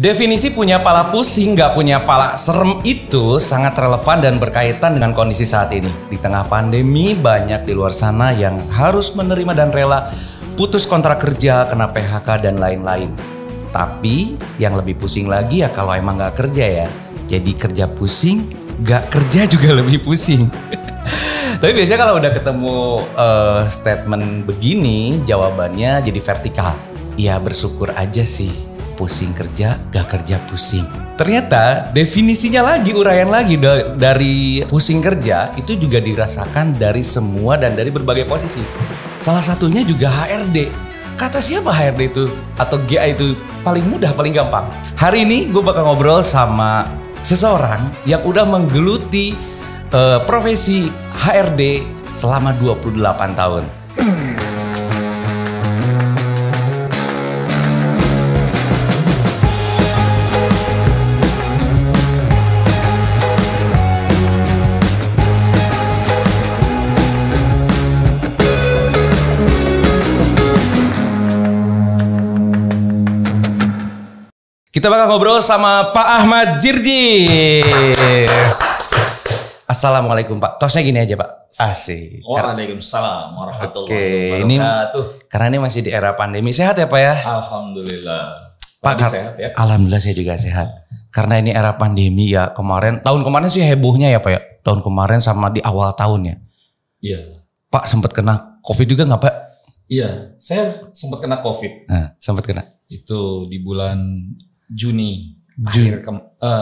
Definisi punya pala pusing, gak punya pala serem itu sangat relevan dan berkaitan dengan kondisi saat ini. Di tengah pandemi, banyak di luar sana yang harus menerima dan rela putus kontrak kerja, kena PHK, dan lain-lain. Tapi yang lebih pusing lagi ya kalau emang gak kerja ya. Jadi kerja pusing, gak kerja juga lebih pusing. Tapi biasanya kalau udah ketemu statement begini, jawabannya jadi vertikal. Ya bersyukur aja sih. Pusing kerja, gak kerja pusing. Ternyata definisinya lagi, uraian lagi dari pusing kerja itu juga dirasakan dari semua dan dari berbagai posisi. Salah satunya juga HRD. Kata siapa HRD itu atau GA itu paling mudah, paling gampang? Hari ini gue bakal ngobrol sama seseorang yang udah menggeluti profesi HRD selama 28 tahun. Kita bakal ngobrol sama Pak Ahmad Jirjis. Assalamualaikum Pak. Tosnya gini aja Pak. Asik. Waalaikumsalam warahmatullahi wabarakatuh. Karena ini masih di era pandemi. Sehat ya Pak ya? Alhamdulillah. Pak sehat ya? Alhamdulillah saya juga sehat. Karena ini era pandemi ya. Tahun kemarin sih hebohnya ya Pak ya. Tahun kemarin sama di awal tahun ya. Iya. Pak sempat kena COVID juga nggak Pak? Iya. Saya sempat kena COVID. Nah, sempat kena. Itu di bulan Juni.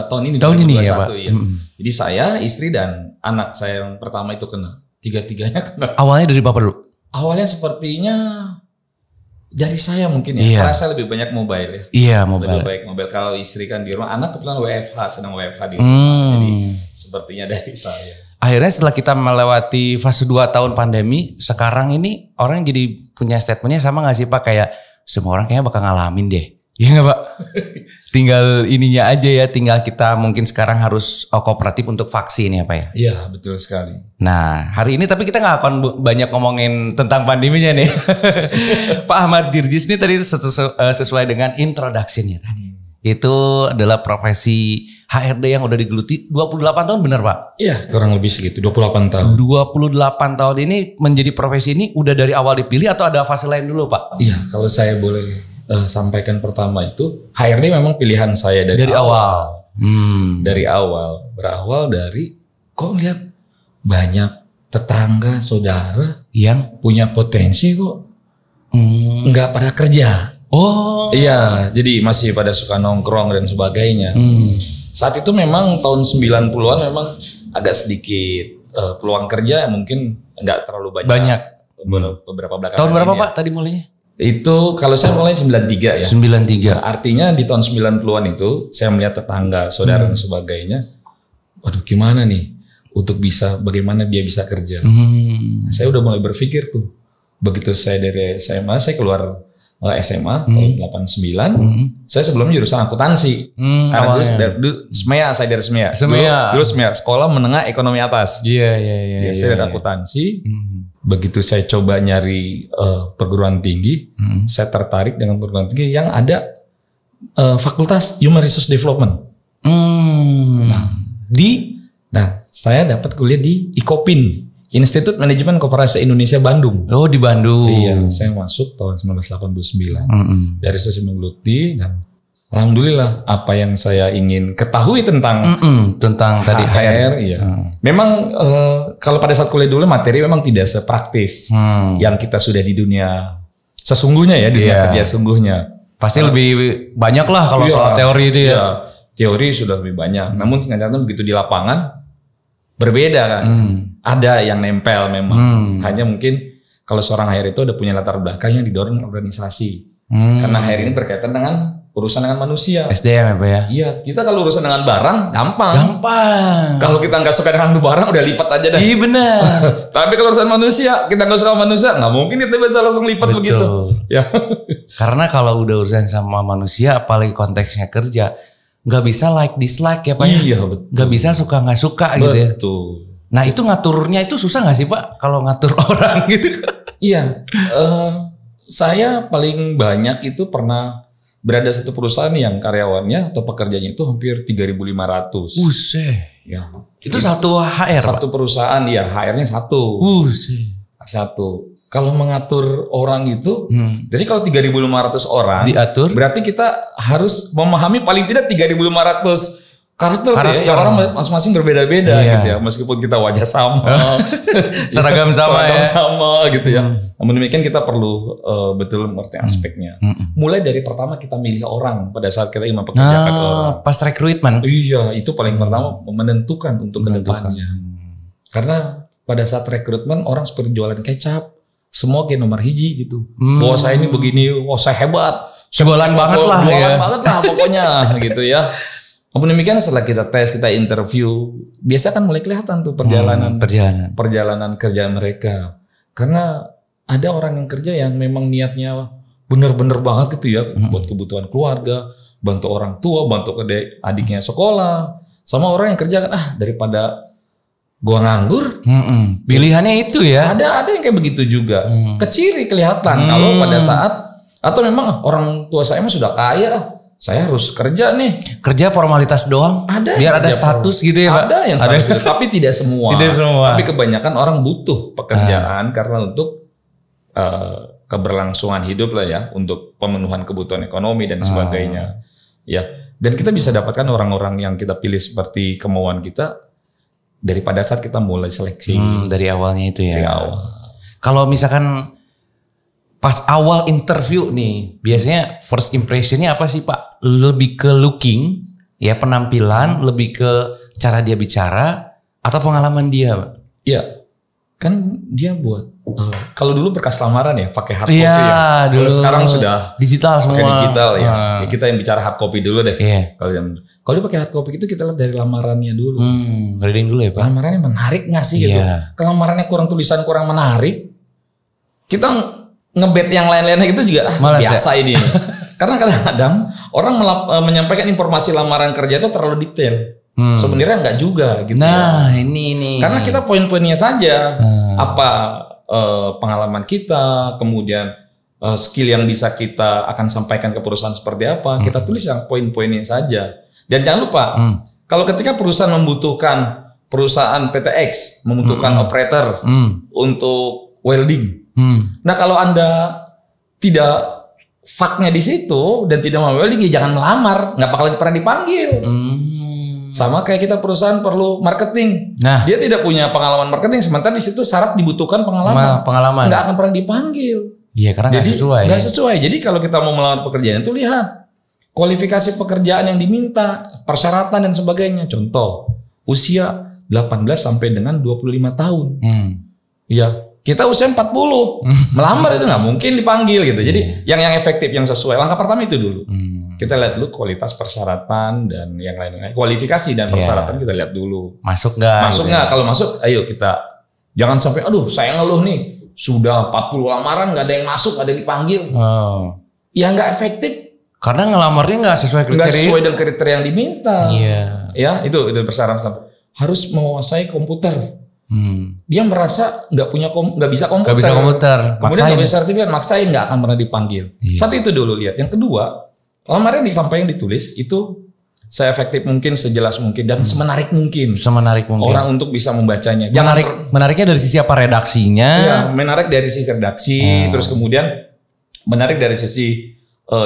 Tahun ini ya Pak. Ya. Jadi saya, istri dan anak saya yang pertama itu kena. Tiga-tiganya kena. Awalnya dari Bapak dulu? Awalnya sepertinya dari saya mungkin ya. Iya. Karena saya lebih banyak mobile ya. Iya mobile. Lebih baik mobile. Kalau istri kan di rumah. Anak kebetulan WFH, sedang WFH di rumah. Jadi sepertinya dari saya. Akhirnya setelah kita melewati fase 2 tahun pandemi, sekarang ini orang jadi punya statementnya sama gak sih Pak? Kayak semua orang kayaknya bakal ngalamin deh. Iya gak Pak? Tinggal ininya aja ya, tinggal kita mungkin sekarang harus kooperatif untuk vaksin ya Pak ya? Iya betul sekali. Nah hari ini tapi kita gak akan banyak ngomongin tentang pandeminya nih. Pak Ahmad Jirjis ini tadi sesuai dengan introduction-nya tadi. Itu adalah profesi HRD yang udah digeluti 28 tahun benar Pak? Iya kurang lebih segitu, 28 tahun. 28 tahun ini menjadi profesi ini udah dari awal dipilih atau ada fase lain dulu Pak? Iya kalau saya boleh sampaikan pertama itu HRD memang pilihan saya dari awal. Dari awal, berawal dari kok lihat banyak tetangga saudara yang punya potensi kok nggak pada kerja. Oh iya, jadi masih pada suka nongkrong dan sebagainya. Saat itu memang tahun 90-an memang agak sedikit peluang kerja mungkin nggak terlalu banyak. Beberapa belakangan. Tahun berapa Pak tadi mulainya? Itu kalau saya mulai 93 ya. 93. Nah, artinya di tahun 90-an itu saya melihat tetangga, saudara dan sebagainya. Waduh gimana nih untuk bagaimana dia bisa kerja. Saya udah mulai berpikir tuh. Begitu saya dari SMA, saya keluar SMA tahun 89. Saya sebelumnya jurusan akuntansi. Karena dulu SMEA, saya dari SMEA. Dulu SMEA, Sekolah Menengah Ekonomi Atas. Iya. Saya dari akuntansi. Begitu saya coba nyari perguruan tinggi, saya tertarik dengan perguruan tinggi yang ada Fakultas Human Resource Development. Nah, saya dapat kuliah di IKOPIN, Institut Manajemen Koperasi Indonesia Bandung. Oh, di Bandung. Iya, saya masuk tahun 1989. Dari situ saya menggeluti dan alhamdulillah apa yang saya ingin ketahui tentang tadi HR. Iya. Memang kalau pada saat kuliah dulu materi memang tidak sepraktis yang kita sudah di dunia sesungguhnya ya, dunia kerja sesungguhnya. Pasti lebih banyak lah kalau soal teori itu ya. Iya, teori sudah lebih banyak. Namun ternyata begitu di lapangan berbeda kan. Ada yang nempel memang. Hanya mungkin kalau seorang HR itu ada punya latar belakang yang didorong organisasi. Karena HR ini berkaitan dengan urusan dengan manusia. SDM ya Pak ya? Iya, kita kalau urusan dengan barang gampang. Kalau kita nggak suka dengan barang udah lipat aja dah. Iya benar. Tapi kalau urusan manusia, kita nggak suka manusia, nggak mungkin kita bisa langsung lipat begitu. Ya. Karena kalau udah urusan sama manusia, apalagi konteksnya kerja, nggak bisa like dislike ya Pak ya? Iya betul. Nggak bisa suka nggak suka gitu ya. Betul. Nah itu ngaturnya itu susah nggak sih Pak kalau ngatur orang gitu? Iya. Saya paling banyak itu pernah berada satu perusahaan yang karyawannya atau pekerjanya itu hampir 3.500. Buset. Ya. Itu satu HR. Satu perusahaan ya, HR-nya satu. Buset. Satu. Kalau mengatur orang itu, jadi kalau 3.500 orang diatur, berarti kita harus memahami paling tidak 3.500 karakter. Ya, orang masing-masing berbeda-beda gitu ya, meskipun kita wajah sama, seragam sama gitu ya. Namun demikian kita perlu betul mengerti aspeknya. Mulai dari pertama kita milih orang pada saat kita ingin mempekerjakan orang. Pas rekrutmen. Iya, itu paling pertama menentukan untuk kedepannya. Karena pada saat rekrutmen orang seperti jualan kecap, semua kayak nomor hiji gitu. Bahwa saya ini begini, saya hebat, jualan banget lah, jualan banget lah pokoknya gitu ya. Namun demikian setelah kita tes, kita interview, biasa kan mulai kelihatan tuh perjalanan kerja mereka. Karena ada orang yang kerja yang memang niatnya bener-bener banget gitu ya, buat kebutuhan keluarga, bantu orang tua, bantu adiknya sekolah. Sama orang yang kerja kan daripada gua nganggur, pilihannya itu ya. Ada yang kayak begitu juga. Keciri kelihatan kalau pada saat atau memang orang tua saya mah sudah kaya. Saya harus kerja nih. Kerja formalitas doang. Ada. Biar ada status gitu ya, Pak. Ada yang status gitu, tapi tidak semua. Tidak semua. Tapi kebanyakan orang butuh pekerjaan karena untuk keberlangsungan hidup lah ya, untuk pemenuhan kebutuhan ekonomi dan sebagainya. Ya. Dan kita bisa dapatkan orang-orang yang kita pilih seperti kemauan kita daripada saat kita mulai seleksi. Dari awalnya itu ya. Dari awal. Kalau misalkan pas awal interview nih, biasanya first impressionnya apa sih Pak? Lebih ke looking, ya penampilan, lebih ke cara dia bicara, atau pengalaman dia Pak? Iya, kan dia buat, kalau dulu berkas lamaran ya pakai hard copy ya. Dulu sekarang sudah digital semua. Pakai digital ya. Kita yang bicara hard copy dulu deh. Kalau dia pakai hard copy itu kita lihat dari lamarannya dulu. Reading dulu ya Pak. Lamarannya menarik nggak sih gitu? Kalau lamarannya kurang tulisan, kurang menarik, kita ngebet yang lain-lainnya itu juga biasa ini. Karena kadang-kadang orang menyampaikan informasi lamaran kerja itu terlalu detail. Sebenarnya enggak juga gitu. Ini. Karena kita poin-poinnya saja. Apa pengalaman kita, kemudian skill yang bisa kita akan sampaikan ke perusahaan seperti apa, kita tulis yang poin-poinnya saja. Dan jangan lupa, kalau ketika perusahaan membutuhkan, perusahaan PTX membutuhkan operator untuk welding. Nah kalau Anda tidak faknya di situ dan tidak mau welding, ya jangan melamar, nggak bakal pernah dipanggil. Sama kayak kita perusahaan perlu marketing, dia tidak punya pengalaman marketing, sementara di situ syarat dibutuhkan pengalaman, nggak akan pernah dipanggil. Iya, karena nggak sesuai. Nggak sesuai. Jadi kalau kita mau melamar pekerjaan itu lihat kualifikasi pekerjaan yang diminta, persyaratan dan sebagainya. Contoh, usia 18 sampai dengan 25 tahun. Ya. Kita usia 40, melamar itu nggak mungkin dipanggil gitu. Jadi yang efektif, yang sesuai. Langkah pertama itu dulu. Kita lihat dulu kualitas persyaratan dan yang lain-lain. Kualifikasi dan persyaratan kita lihat dulu. Masuk nggak? Masuk nggak? Kalau masuk, ayo kita jangan sampai, saya ngeluh nih, sudah 40 lamaran nggak ada yang masuk, nggak ada yang dipanggil. Ya nggak efektif. Karena ngelamarnya nggak sesuai kriteria. Nggak sesuai dengan kriteria yang diminta. Ya itu persyaratan. Harus menguasai komputer. Dia merasa nggak bisa komputer. Kemudian nggak bisa sertifikat, maksain, nggak akan pernah dipanggil. Satu itu dulu lihat. Yang kedua, lamarnya disampaikan, ditulis itu seefektif mungkin, sejelas mungkin, dan semenarik mungkin. Orang untuk bisa membacanya. Menariknya dari sisi apa? Redaksinya? Ya, menarik dari sisi redaksi, terus kemudian menarik dari sisi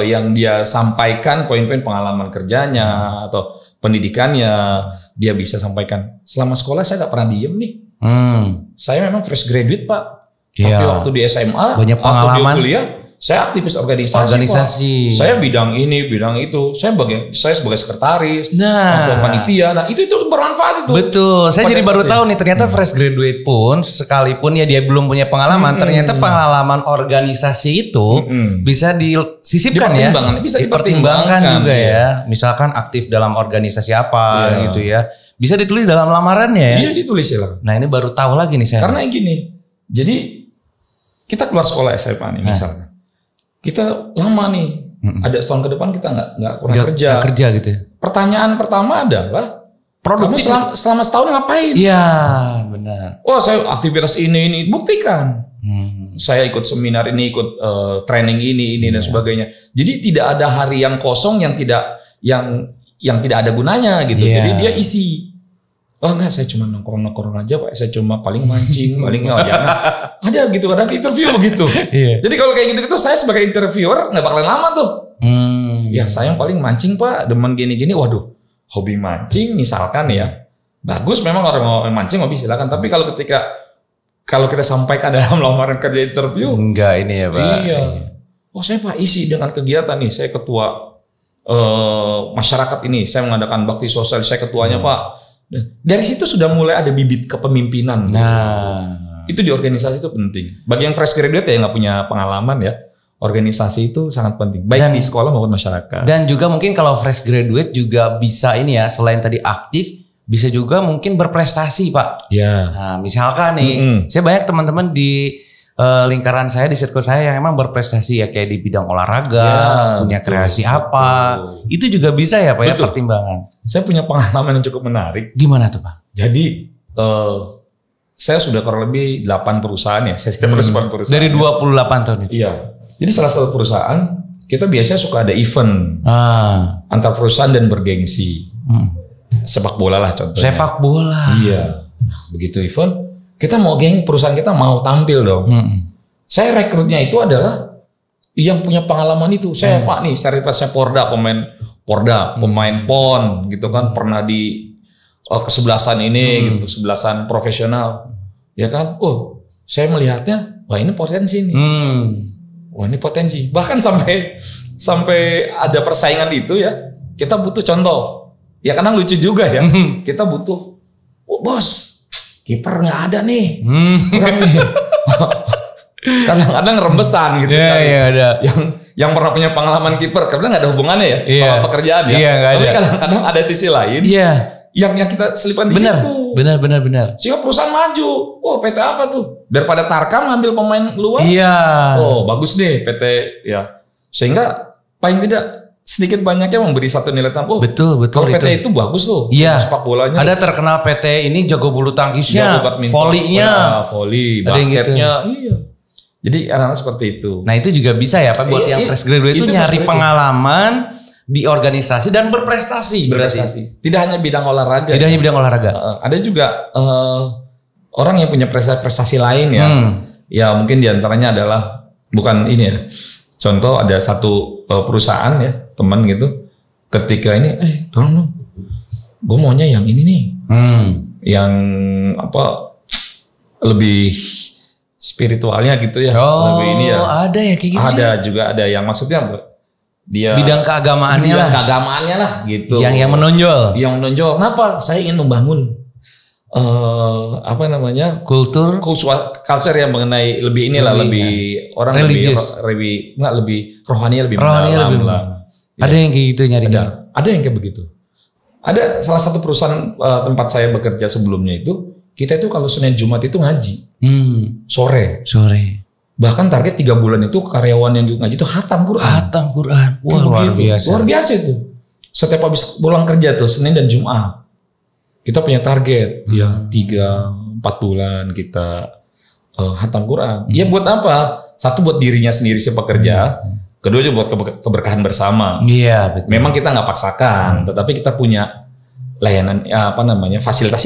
yang dia sampaikan, poin-poin pengalaman kerjanya atau pendidikannya, dia bisa sampaikan. Selama sekolah saya nggak pernah diem nih. Saya memang fresh graduate Pak. Tapi waktu di SMA banyak pengalaman. Atau di kuliah, saya aktivis organisasi. Pak. Saya bidang ini, bidang itu. Saya sebagai sekretaris, panitia. Nah itu bermanfaat itu. Betul. Saya jadi baru tahu nih, ternyata fresh graduate pun, sekalipun ya dia belum punya pengalaman, ternyata pengalaman organisasi itu bisa disisipkan ya. Bisa dipertimbangkan juga ya. Misalkan aktif dalam organisasi apa gitu ya. Bisa ditulis dalam lamarannya ya? Iya ditulis ya lah. Nah ini baru tahu lagi nih saya. Karena gini, jadi kita keluar sekolah SMA nih misalnya, kita lama nih, ada setahun ke depan kita nggak kerja gitu. Pertanyaan pertama adalah, produktif. Kamu selama setahun ngapain? Iya benar. Saya aktivitas ini buktikan. saya ikut seminar ini, ikut training ini dan sebagainya. Jadi tidak ada hari yang kosong yang tidak ada gunanya gitu. Jadi dia isi. Oh enggak, saya cuma nongkrong aja Pak. Saya cuma paling mancing, paling jangan. Ada gitu kadang interview begitu. Jadi kalau kayak gitu saya sebagai interviewer nggak bakalan lama tuh. Ya saya yang paling mancing Pak, demen gini-gini. Waduh, hobi mancing misalkan ya. Bagus memang orang mau mancing hobi silakan. Tapi kalau kita sampaikan dalam lamaran kerja interview, enggak ini ya Pak. Iya. Oh saya Pak isi dengan kegiatan nih. Saya ketua masyarakat ini. Saya mengadakan bakti sosial. Saya ketuanya Pak. Dari situ sudah mulai ada bibit kepemimpinan. Itu di organisasi itu penting. Bagi yang fresh graduate ya nggak punya pengalaman ya, organisasi itu sangat penting. Baik di sekolah maupun masyarakat. Dan juga mungkin kalau fresh graduate juga bisa ini ya, selain tadi aktif, bisa juga mungkin berprestasi Pak. Nah, misalkan nih, saya banyak teman-teman di lingkaran saya, di circle saya yang emang berprestasi ya kayak di bidang olahraga, punya kreasi apa. Itu juga bisa ya Pak ya pertimbangan. Saya punya pengalaman yang cukup menarik. Gimana tuh Pak? Jadi saya sudah kurang lebih 8 perusahaan ya. Saya tidak 8 perusahaan. Dari 28 tahun itu. Iya. Jadi salah satu perusahaan kita biasanya suka ada event antar perusahaan dan bergengsi. Sepak bola lah contohnya. Sepak bola. Iya. Begitu event, kita mau perusahaan kita mau tampil dong. Saya rekrutnya itu adalah yang punya pengalaman itu. Saya Pak nih, saya rekrutnya pemain PON gitu kan, pernah di kesebelasan ini gitu, kesebelasan profesional. Ya kan? Oh, saya melihatnya, wah ini potensi nih. Wah ini potensi. Bahkan sampai ada persaingan itu ya, kita butuh contoh. Ya kadang lucu juga ya. Kita butuh, oh bos, kiper nggak ada nih. Kurang nih. Kadang-kadang rembesan gitu kan. Ada. Yang pernah punya pengalaman kiper, karena nggak ada hubungannya ya sama pekerjaan ya. Tapi kadang-kadang ada sisi lain. Yang kita selipan di situ. Benar. Sehingga perusahaan maju. Oh PT apa tuh? Daripada Tarkam ngambil pemain luar. Oh bagus nih PT ya. Sehingga paling tidak sedikit banyaknya memberi satu nilai tambah. Oh, betul. Kalau PT itu bagus tuh. Sepak bolanya. Ada terkenal PT ini jago bulu tangkisnya, volinya, basketnya. Iya. Jadi anak-anak seperti itu. Nah itu juga bisa ya Pak buat yang fresh graduate itu nyari pengalaman di organisasi dan berprestasi. Tidak hanya bidang olahraga. Ada juga orang yang punya prestasi lain ya. Ya mungkin diantaranya adalah bukan ini ya. Contoh ada satu perusahaan ya teman gitu. Ketika ini, tolong dong, gue maunya yang ini nih, yang apa lebih spiritualnya gitu ya. Lebih ini ya. Ada ya kayak gitu. Ada juga ada yang maksudnya dia bidang keagamaannya lah gitu. Yang menonjol. Yang menonjol. Kenapa? Saya ingin membangun culture yang mengenai lebih inilah lebih orang religious. lebih rohani lebih mendalam lah. Ada yang kayak gitu nyarinya. Ada yang kayak begitu. Ada salah satu perusahaan tempat saya bekerja sebelumnya itu kita itu kalau Senin Jumat itu ngaji sore. Bahkan target 3 bulan itu karyawan yang ngaji itu khatam Quran. Wah luar biasa itu. Setiap habis pulang kerja tuh Senin dan Jumat. Kita punya target ya 3-4 bulan kita khatam Quran. Ya buat apa? Satu buat dirinya sendiri si pekerja, kedua juga buat keberkahan bersama. Iya betul. Memang kita nggak paksakan, tetapi kita punya layanan fasilitas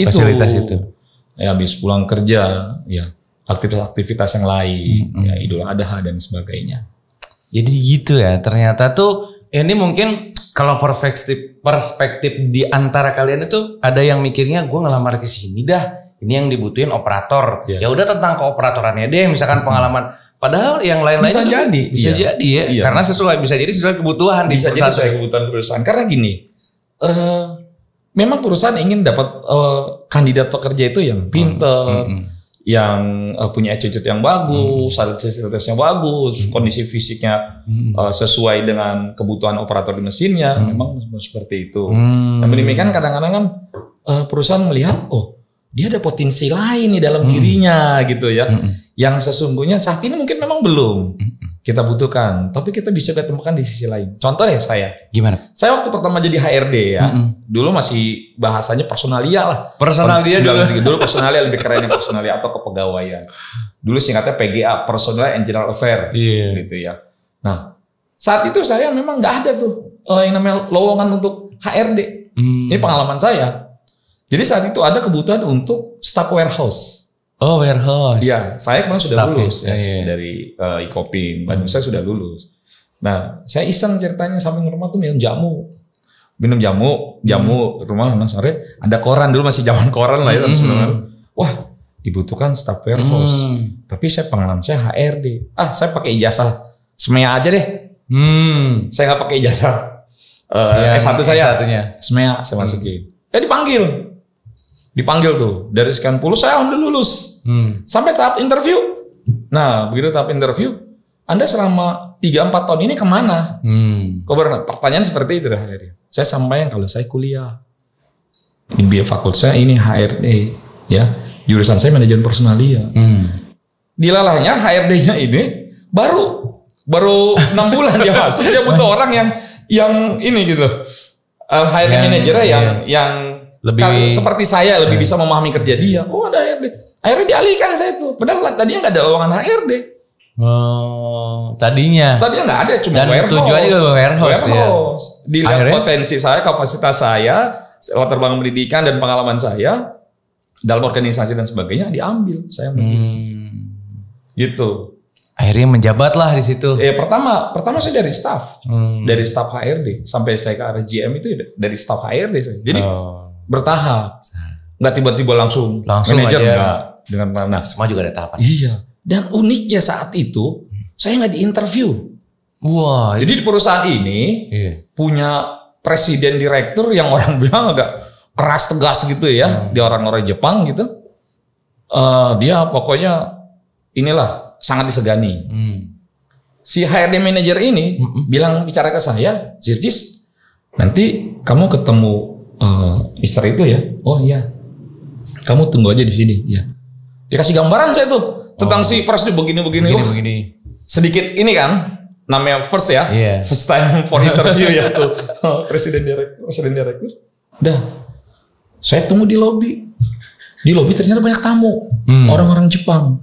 itu. Ya habis pulang kerja, ya aktivitas yang lain, ya Idul Adha dan sebagainya. Jadi gitu ya. Ternyata tuh ini mungkin kalau perspektif di antara kalian itu ada yang mikirnya gue ngelamar ke sini dah, ini yang dibutuhin operator. Ya udah tentang keoperatorannya deh, misalkan pengalaman. Padahal yang lain-lain bisa jadi ya, karena bisa jadi sesuai kebutuhan bisa jadi sesuai kebutuhan perusahaan. Karena gini, memang perusahaan ingin dapat kandidat pekerja itu yang pinter, yang punya attitude yang bagus, fasilitasnya bagus, kondisi fisiknya sesuai dengan kebutuhan operator di mesinnya, memang seperti itu. Dan demikian kadang-kadang kan perusahaan melihat, oh dia ada potensi lain nih dalam dirinya gitu ya, yang sesungguhnya saat ini mungkin memang belum. kita butuhkan, tapi kita bisa ketemukan di sisi lain. Contoh deh saya. Gimana? Saya waktu pertama jadi HRD ya, dulu masih bahasanya personalia lah. Personalia dulu. Dulu personalia lebih kerennya personalia atau kepegawaian. Dulu singkatnya PGA, Personal and General Affair, gitu ya. Nah, saat itu saya memang nggak ada tuh yang namanya lowongan untuk HRD. Ini pengalaman saya. Jadi saat itu ada kebutuhan untuk staff warehouse. Oh, warehouse. Iya, saya kemarin sudah lulus ya. Dari Ikopin, Bandung saya sudah lulus. Nah, saya iseng ceritanya sambil rumah tuh minum jamu rumah sore ada koran, dulu masih zaman koran lah ya sebelumnya. Wah, dibutuhkan staff warehouse. Tapi saya pengalaman saya HRD. Saya pakai ijazah SMEA aja deh. Saya nggak pakai ijazah S1 saya. S1-nya. SMEA saya masukin. Dipanggil tuh dari sekian puluh saya alhamdulillah lulus sampai tahap interview. Nah begitu tahap interview, Anda selama 3-4 tahun ini kemana? Pertanyaan seperti itu dah. Saya sampaikan kalau saya kuliah di fakultas saya ini HRD ya, jurusan saya manajemen personalia. Dilalahnya HRD-nya ini baru 6 bulan dia masuk, dia butuh orang yang ini gitu, HRD manajer yang lebih seperti saya lebih bisa memahami kerja dia. Oh ada HRD. Akhirnya dialihkan saya tuh. Padahal tadinya nggak ada lowongan HRD. Oh, tadinya nggak ada, cuma dan warehouse. Tujuannya juga warehouse. Ya. Dilihat potensi saya, kapasitas saya, latar belakang pendidikan dan pengalaman saya dalam organisasi dan sebagainya diambil. Saya gitu. Akhirnya menjabat lah di situ. Pertama saya dari staff, dari staff HRD sampai saya ke arah GM itu dari staff HRD saya. Jadi bertahap, nggak tiba-tiba langsung manajer nggak dengan mana. Semua juga ada tahapan. Iya. Dan uniknya saat itu saya nggak diinterview. Wah. Jadi di perusahaan ini punya presiden direktur yang orang bilang agak keras tegas gitu ya, dia orang-orang Jepang gitu. Dia pokoknya inilah sangat disegani. Si HRD manager ini bicara ke saya, Zirjis, nanti kamu ketemu Mister itu ya. Oh iya. Kamu tunggu aja di sini ya. Dikasih gambaran saya tuh tentang si presiden begini. Sedikit ini kan namanya first ya. First time for interview ya tuh. Presiden direktur. Udah. Saya tunggu di lobi. Di lobi ternyata banyak tamu. Orang-orang Jepang.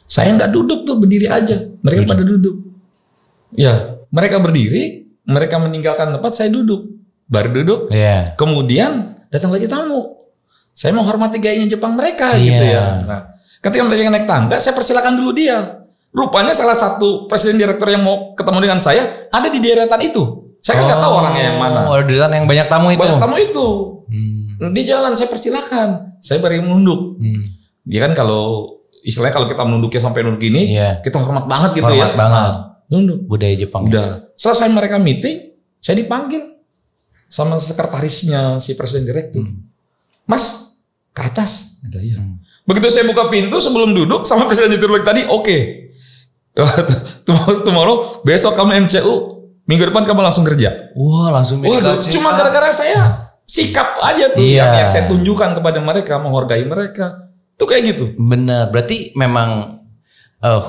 Saya nggak duduk tuh, berdiri aja. Mereka pada duduk. Ya, mereka berdiri, mereka meninggalkan tempat, saya duduk. Baru duduk, kemudian datang lagi tamu. Saya menghormati gayanya Jepang mereka gitu ya. Nah, ketika mereka naik tangga, saya persilakan dulu dia. Rupanya salah satu presiden direktur yang mau ketemu dengan saya ada di deretan itu. Saya kan nggak tahu orangnya yang mana. Ada deretan yang banyak tamu itu. Banyak tamu itu. Di jalan saya persilakan. Saya beri menunduk. Dia kan kalau istilahnya kalau kita menunduknya sampai nunduk gini, kita hormat banget gitu ya. Hormat banget. Nunduk. Budaya Jepang. Udah. Selesai mereka meeting, saya dipanggil sama sekretarisnya si presiden direktur. Mas, ke atas. Gitu, iya. Begitu saya buka pintu sebelum duduk sama presiden direktur tadi, oke. Tomorrow, besok kamu MCU, minggu depan kamu langsung kerja. Wah, langsung cuma gara-gara saya sikap aja tuh yang saya tunjukkan kepada mereka, menghargai mereka. Tuh kayak gitu. Benar, berarti memang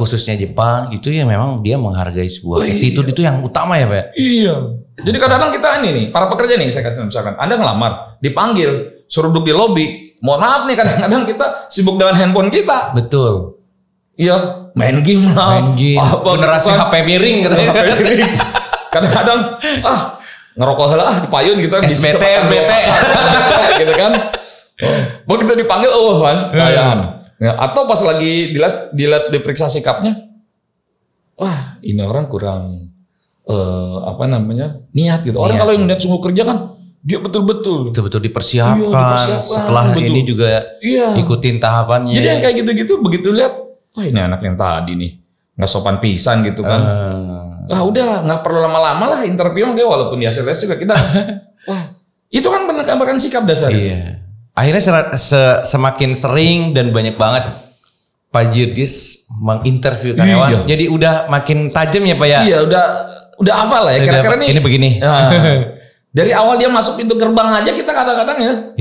khususnya Jepang itu ya memang dia menghargai sebuah attitude itu yang utama ya Pak? Iya. Jadi kadang-kadang kita ini nih, para pekerja nih saya kasih misalkan, Anda ngelamar, dipanggil, suruh duduk di lobi. Mohon maaf nih kadang-kadang kita sibuk dengan handphone kita. Betul. Iya, main game lah. Generasi HP miring gitu. Kadang-kadang ngerokok lah di payun gitu. SBT gitu kan. Begitu dipanggil tayangan. Atau pas lagi dilihat diperiksa sikapnya, wah ini orang kurang niat gitu. Orang kalau yang niat sungguh kerja kan dia betul-betul dipersiapkan. Setelah ini juga ikutin tahapannya. Jadi yang kayak gitu-gitu begitu lihat, wah ini anak yang tadi nih nggak sopan pisan gitu kan. Udah nggak perlu lama-lama lah interview dia, walaupun di hasil tes juga kita. Wah itu kan penggambaran sikap dasar. Iya. Akhirnya semakin sering dan banyak banget Pak Zirjis menginterview karyawan. Jadi udah makin tajam ya Pak ya? Iya udah hafal lah ya. Kira-kira ini begini. Dari awal dia masuk pintu gerbang aja kita kadang-kadang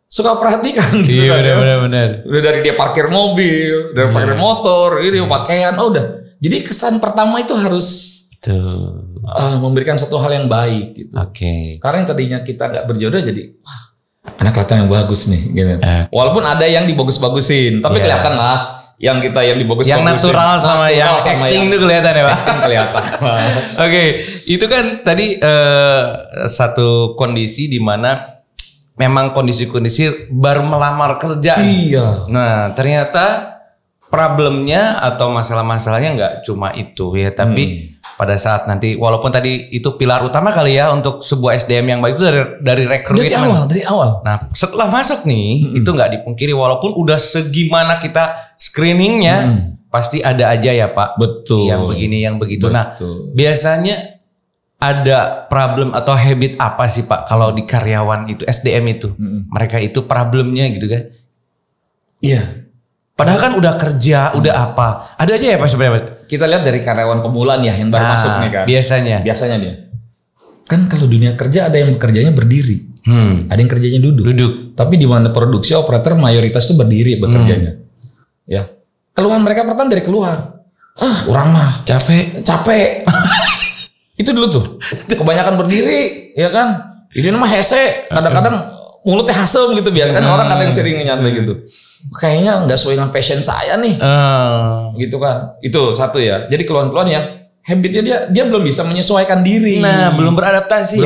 suka perhatikan gitu. Iya benar. Udah dari dia parkir mobil, dari parkir motor, ini pakaian, udah. Jadi kesan pertama itu harus memberikan satu hal yang baik gitu. Karena yang tadinya kita nggak berjodoh jadi wah, anak kelihatan yang bagus nih gitu. Walaupun ada yang dibagus-bagusin, tapi kelihatan lah yang kita yang dibagus-bagusin. Yang natural sama yang acting tuh kelihatan ya Pak. Kelihatan. Itu kan tadi satu kondisi di mana memang kondisi-kondisi baru melamar kerja. Iya. Nah ternyata problemnya atau masalah-masalahnya nggak cuma itu ya, tapi pada saat nanti walaupun tadi itu pilar utama kali ya untuk sebuah SDM yang baik itu dari rekrutmen. Dari awal. Nah setelah masuk nih itu nggak dipungkiri walaupun udah segimana kita screeningnya pasti ada aja ya Pak. Betul. Yang begini yang begitu. Betul. Nah biasanya ada problem atau habit apa sih Pak kalau di karyawan itu SDM itu mereka itu problemnya gitu kan? Iya. Padahal kan udah kerja, udah apa? Ada aja ya Pak sebenarnya. Kita lihat dari karyawan pemula nih ya yang baru masuk nih kan. Biasanya dia. Kan kalau dunia kerja ada yang bekerjanya berdiri. Ada yang kerjanya duduk. Tapi di mana produksi operator mayoritas itu berdiri bekerjanya. Ya. Keluhan mereka pertama dari keluar. Orang mah capek. Itu dulu tuh. Kebanyakan berdiri, ya kan? Ini mah hese, kadang-kadang mulutnya hasem gitu biasanya orang kadang sering nyantai gitu. Kayaknya nggak sesuai dengan passion saya nih. Gitu kan. Itu satu ya. Jadi keluhan-keluhan yang habitnya dia belum bisa menyesuaikan diri. Nah, belum beradaptasi.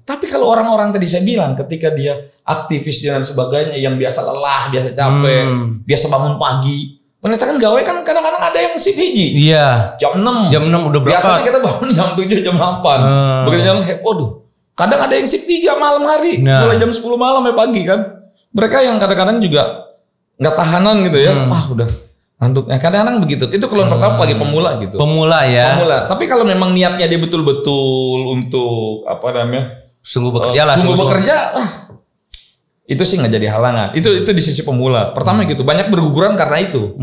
Tapi kalau orang-orang tadi saya bilang ketika dia aktivis dan sebagainya yang biasa lelah, biasa capek, biasa bangun pagi. Ternyata kan gawe kan kadang-kadang ada yang shift hiji. Iya. Jam 6 udah berangkat. Biasanya kita bangun jam 7, jam 8. Bekerja jam waduh. Kadang ada yang shift 3 malam hari. Mulai jam 10 malam ya pagi kan. Mereka yang kadang-kadang juga nggak tahanan gitu ya. Udah ngantuk. Kadang-kadang begitu. Itu keluhan pertama bagi pemula gitu. Pemula ya. Tapi kalau memang niatnya dia betul-betul untuk apa namanya? Sungguh bekerja lah. Sungguh bekerja. Itu sih nggak jadi halangan. Itu di sisi pemula. Pertama gitu. Banyak berguguran karena itu.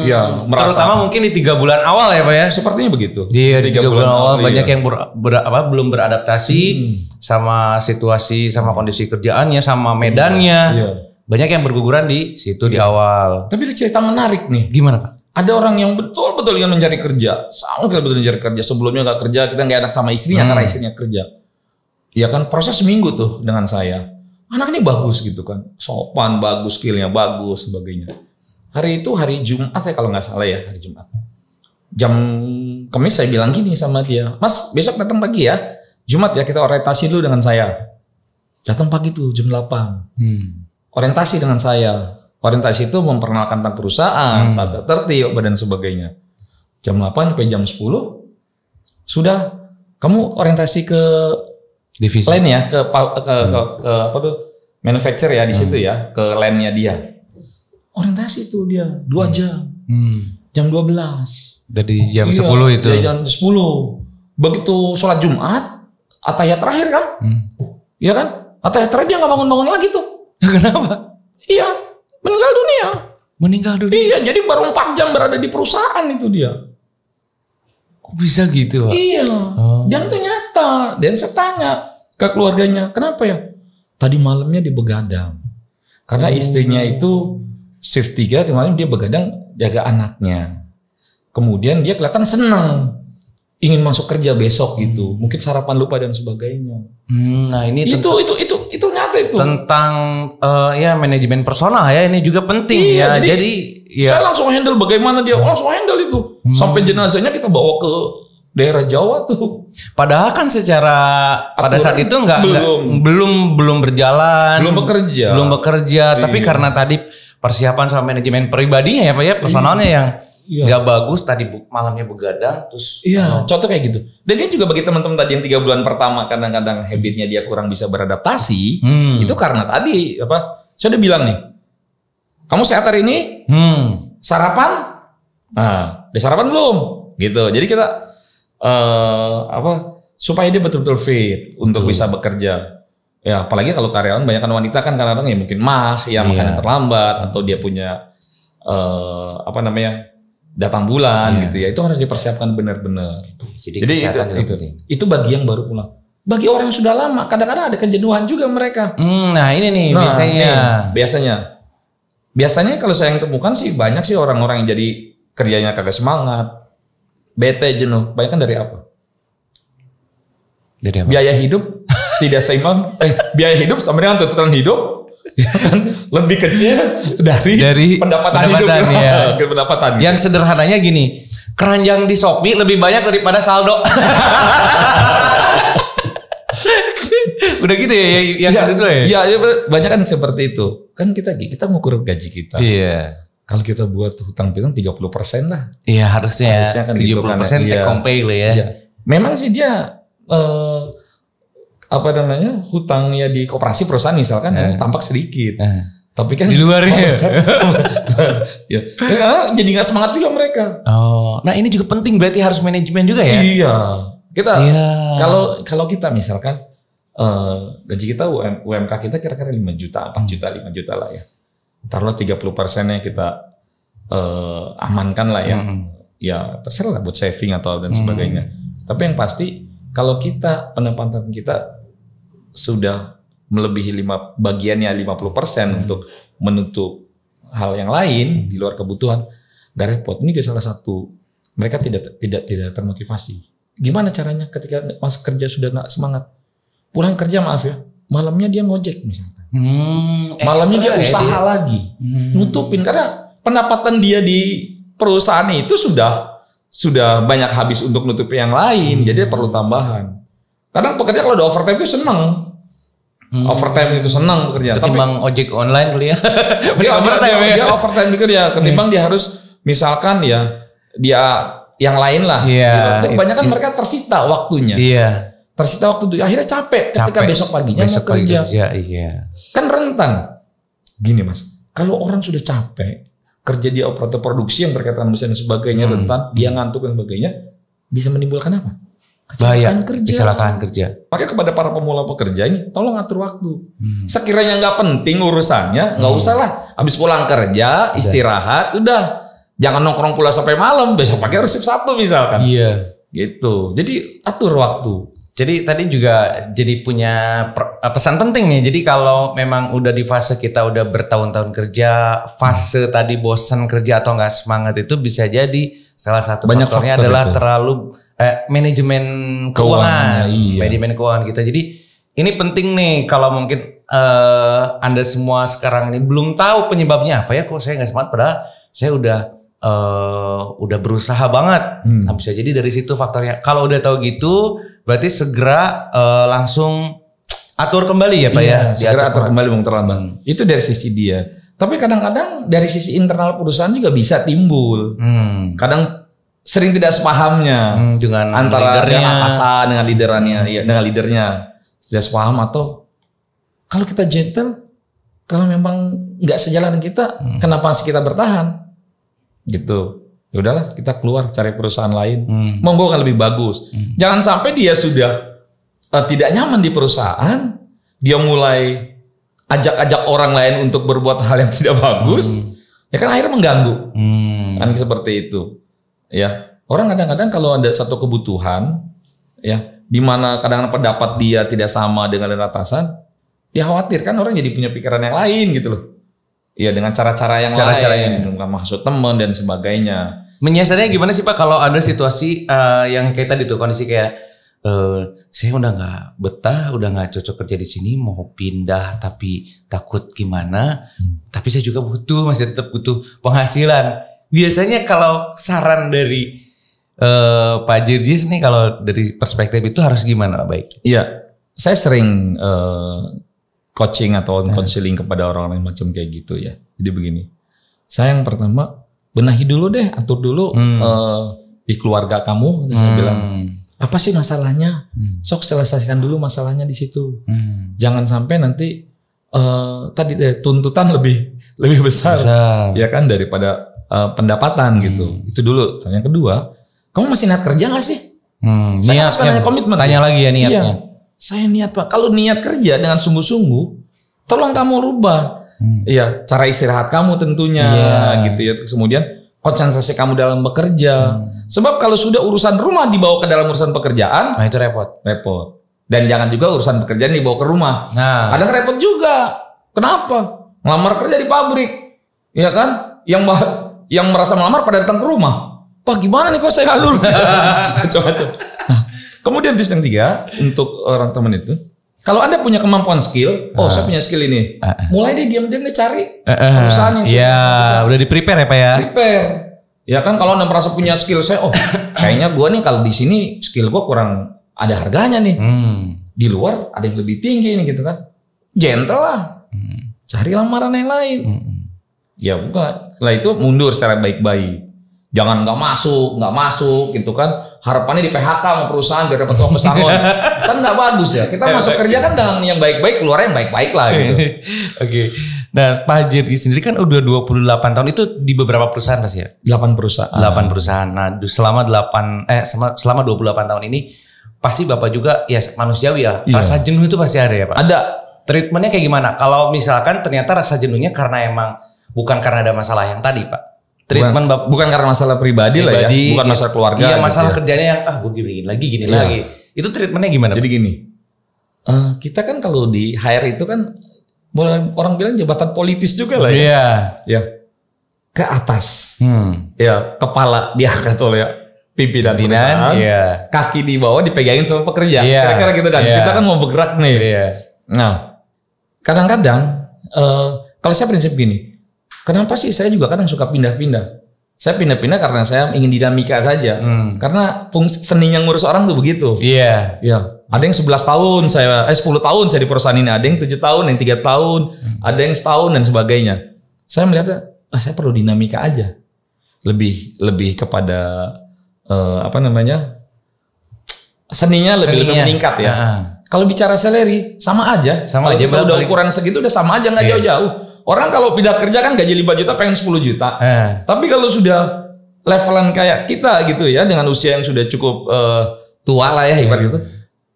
Ya, merasa. Terutama mungkin di 3 bulan awal ya Pak ya. Sepertinya begitu. Iya, di 3 bulan awal banyak yang belum beradaptasi sama situasi, sama kondisi kerjaannya, sama medannya. Banyak yang berguguran di situ di awal. Tapi ada cerita menarik nih. Gimana Pak? Ada orang yang betul-betul ingin mencari kerja. Sangat betul mencari kerja. Sebelumnya nggak kerja, kita nggak enak sama istrinya karena istrinya kerja. Ya kan proses seminggu tuh dengan saya. Anak ini bagus gitu kan. Sopan, bagus, skillnya bagus, sebagainya. Hari itu hari Jumat ya kalau nggak salah ya, hari Jumat. Jam Kamis saya bilang gini sama dia. Mas besok datang pagi ya. Jumat ya kita orientasi dulu dengan saya. Datang pagi tuh jam 8. Orientasi dengan saya. Orientasi itu memperkenalkan tentang perusahaan, tata tertib, dan sebagainya. Jam 8 sampai jam 10. Sudah kamu orientasi ke divisi lain ya, ke apa tuh manufacturer ya di situ ya, ke line-nya dia. Orientasi itu dia 2 jam. Jam 12. Dari jam 10 itu. Jam 10. Begitu sholat Jumat, atahiyat terakhir kan? Iya kan? Atahiyat terakhir dia nggak bangun-bangun lagi tuh. Kenapa? Iya, meninggal dunia. Iya, jadi baru 4 jam berada di perusahaan itu dia. Kok bisa gitu Pak? Iya. Dan itu nyata. Dan saya tanya ke keluarganya, kenapa ya? Tadi malamnya dia begadang. Karena istrinya itu shift 3, malam dia begadang jaga anaknya. Kemudian dia kelihatan senang. Ingin masuk kerja besok gitu. Mungkin sarapan lupa dan sebagainya. Nah ini itu nyata itu. Tentang ya manajemen personal ya. Ini juga penting ya. Jadi saya langsung handle bagaimana dia. Langsung handle itu. Sampai jenazahnya kita bawa ke daerah Jawa tuh. Padahal kan secara pada saat itu belum berjalan, belum bekerja. Tapi karena tadi persiapan sama manajemen pribadinya ya Pak ya, personalnya yang nggak bagus, tadi malamnya begadang terus. Contoh kayak gitu. Dan dia juga bagi teman-teman tadi yang 3 bulan pertama kadang-kadang habitnya dia kurang bisa beradaptasi, itu karena tadi apa? Saya udah bilang nih, kamu sehat hari ini? Sarapan? Nah, udah sarapan belum? Gitu. Jadi kita supaya dia betul-betul fit untuk bisa bekerja. Ya, apalagi kalau karyawan banyak kan wanita kan kadang-kadang ya mungkin makannya terlambat atau dia punya datang bulan gitu ya. Itu harus dipersiapkan benar-benar. Jadi itu bagi yang baru pulang. Bagi orang yang sudah lama kadang-kadang ada kejenuhan juga mereka. Nah, ini nih biasanya kalau saya yang temukan sih banyak sih orang-orang yang jadi kerjanya kagak semangat. bete, jenuh. Banyak dari apa? Dari apa? Biaya hidup tidak seimbang. Biaya hidup sama dengan tuntutan hidup ya kan lebih kecil dari pendapatan hidup. Ya. Pendapatan. Yang sederhananya gini, keranjang di Shopee lebih banyak daripada saldo. Udah gitu ya yang sesuai. Iya, banyak kan seperti itu. Kan kita mengukur gaji kita. Iya. Kalau kita buat hutang piutang 30% lah. Iya, harusnya kan 30% gitu kan, take home pay lah ya. Iya. Memang sih dia hutangnya di koperasi perusahaan misalkan tampak sedikit. Tapi kan di luarnya ya, jadi nggak semangat juga mereka. Oh, nah ini juga penting berarti harus manajemen juga ya. Iya. Kalau kita misalkan gaji kita UMK kita kira-kira 5 juta, 4 juta, 5 juta lah ya. Taruhlah 30%-nya kita amankan lah ya. Ya terserah lah buat saving atau dan sebagainya. Tapi yang pasti kalau kita pendapatan kita sudah melebihi bagiannya 50% untuk menutup hal yang lain di luar kebutuhan, gak repot. Ini juga salah satu mereka tidak termotivasi. Gimana caranya ketika masuk kerja sudah nggak semangat, pulang kerja maaf ya, malamnya dia ngojek misalkan, malamnya dia usaha lagi, nutupin karena pendapatan dia di perusahaan itu sudah banyak habis untuk nutupi yang lain, jadi perlu tambahan. Kadang pekerja kalau udah overtime itu seneng. Overtime itu senang bekerja. Ketimbang ojek online kali ya. Dia overtime bekerja. Ketimbang dia harus misalkan ya dia yang lain lah. Gitu. Kebanyakan mereka tersita waktunya. Iya. Tersita waktu itu. Akhirnya capek ketika besok paginya mau kerja. Iya. Kan rentan. Gini mas, kalau orang sudah capek kerja di operator produksi yang berkaitan mesin dan sebagainya rentan, dia ngantuk dan sebagainya, bisa menimbulkan apa? Kecelakaan kerja. Makanya kepada para pemula pekerja ini, tolong atur waktu. Sekiranya nggak penting urusannya, nggak usah lah. Habis pulang kerja, istirahat, udah. Jangan nongkrong pula sampai malam. Besok pagi harus shift 1 misalkan. Iya. Gitu. Jadi atur waktu. Jadi tadi juga jadi punya pesan penting nih. Jadi kalau memang udah di fase kita udah bertahun-tahun kerja, fase tadi bosan kerja atau nggak semangat itu bisa jadi salah satu faktornya adalah itu. Terlalu manajemen keuangan, manajemen keuangan kita. Jadi ini penting nih kalau mungkin Anda semua sekarang ini belum tahu penyebabnya apa ya, kok saya nggak semangat padahal saya udah berusaha banget. Nah, bisa jadi dari situ faktornya. Kalau udah tahu gitu, berarti segera langsung atur kembali ya Pak ya. Segera atur kembali Bung Terlambang. Itu dari sisi dia. Tapi kadang-kadang dari sisi internal perusahaan juga bisa timbul. Kadang sering tidak sepahamnya dengan antara atasan dengan leadernya tidak sepaham, atau kalau kita gentle, kalau memang nggak sejalan kita, kenapa sih kita bertahan? Gitu. Ya udahlah, kita keluar cari perusahaan lain. Monggo kan lebih bagus. Jangan sampai dia sudah tidak nyaman di perusahaan, dia mulai ajak-ajak orang lain untuk berbuat hal yang tidak bagus, ya kan akhirnya mengganggu. Kan seperti itu. Ya, orang kadang-kadang kalau ada satu kebutuhan, ya, di mana kadang-kadang pendapat dia tidak sama dengan atasan, dia khawatir kan orang jadi punya pikiran yang lain gitu loh. Ya dengan cara-cara yang lain, maksud teman dan sebagainya. Menyiasatnya gimana sih Pak kalau ada situasi yang kayak tadi tuh kondisi kayak saya udah nggak betah, udah nggak cocok kerja di sini, mau pindah tapi takut gimana, tapi saya juga masih tetap butuh penghasilan. Biasanya kalau saran dari Pak Jirjis nih kalau dari perspektif itu harus gimana Pak? Baik? Iya, saya sering coaching atau counseling kepada orang-orang macam kayak gitu ya. Jadi begini, saya yang pertama benahi dulu deh, atur dulu di keluarga kamu. Saya bilang, apa sih masalahnya? Sok selesaikan dulu masalahnya di situ. Jangan sampai nanti tadi tuntutan lebih besar, ya kan daripada pendapatan gitu. Itu dulu. Yang kedua, kamu masih niat kerja gak sih? Saya nanya komitmen. Tanya lagi ya niatnya. Iya, saya niat Pak. Kalau niat kerja dengan sungguh-sungguh, tolong kamu rubah. Iya, cara istirahat kamu tentunya, gitu ya. Terus kemudian konsentrasi kamu dalam bekerja. Sebab kalau sudah urusan rumah dibawa ke dalam urusan pekerjaan, nah itu repot. Dan jangan juga urusan pekerjaan dibawa ke rumah. Nah, kadang repot juga. Kenapa? Ngelamar kerja di pabrik, ya kan? Yang merasa melamar pada datang ke rumah. Pak gimana nih kok saya nggak lulus? Macam-macam. Nah, kemudian tips yang 3 untuk orang teman itu, kalau Anda punya kemampuan skill, saya punya skill ini, mulai deh diam-diam deh cari perusahaan yang udah di prepare ya Pak ya? Prepare. Ya kan kalau Anda merasa punya skill saya, kayaknya gue nih kalau di sini skill gue kurang ada harganya nih. Di luar ada yang lebih tinggi nih gitu kan. Gentle lah. Cari lamaran yang lain. Ya bukan. Setelah itu mundur secara baik-baik. Jangan nggak masuk gitu kan. Harapannya di PHK sama perusahaan biar dapat uang pesangon. Kan nggak bagus ya. Kita masuk kerja kan dengan yang baik-baik, keluar yang baik-baik lah gitu. Oke. Nah, Pak Jerry sendiri kan udah 28 tahun itu di beberapa perusahaan Mas ya? 8 perusahaan. 8 perusahaan. Nah, selama 28 tahun ini pasti Bapak juga ya manusiawi ya. Rasa jenuh itu pasti ada ya Pak? Ada. Treatmentnya kayak gimana? Kalau misalkan ternyata rasa jenuhnya karena emang bukan karena ada masalah yang tadi Pak. Treatment bukan karena masalah pribadi lah ya, bukan masalah keluarga. Iya, masalah gitu kerjanya yang gue gini lagi. Itu treatmentnya gimana? Jadi gini, kita kan kalau di HR itu kan orang bilang jabatan politis juga lah ya. Ya. Ke atas. Ya, kepala diangkat oleh pimpinan perusahaan. Kaki di bawah dipegangin sama pekerja. Kira-kira gitu kan. Kita kan mau bergerak nih. Nah, kadang-kadang kalau saya prinsip gini, kenapa sih saya juga kadang suka pindah-pindah? Saya pindah-pindah karena saya ingin dinamika saja. Karena seninya ngurus orang tuh begitu. Ya. Ada yang 11 tahun 10 tahun saya di perusahaan ini, ada yang 7 tahun, yang 3 tahun, ada yang setahun dan sebagainya. Saya melihatnya, saya perlu dinamika aja. Lebih kepada seninya lebih meningkat ya. Kalau bicara salary sama aja. Udah ukuran segitu udah sama aja, nggak jauh-jauh. Orang kalau pindah kerja kan gaji 5 juta pengen 10 juta. Tapi kalau sudah levelan kayak kita gitu ya, dengan usia yang sudah cukup tua lah ya ibarat gitu.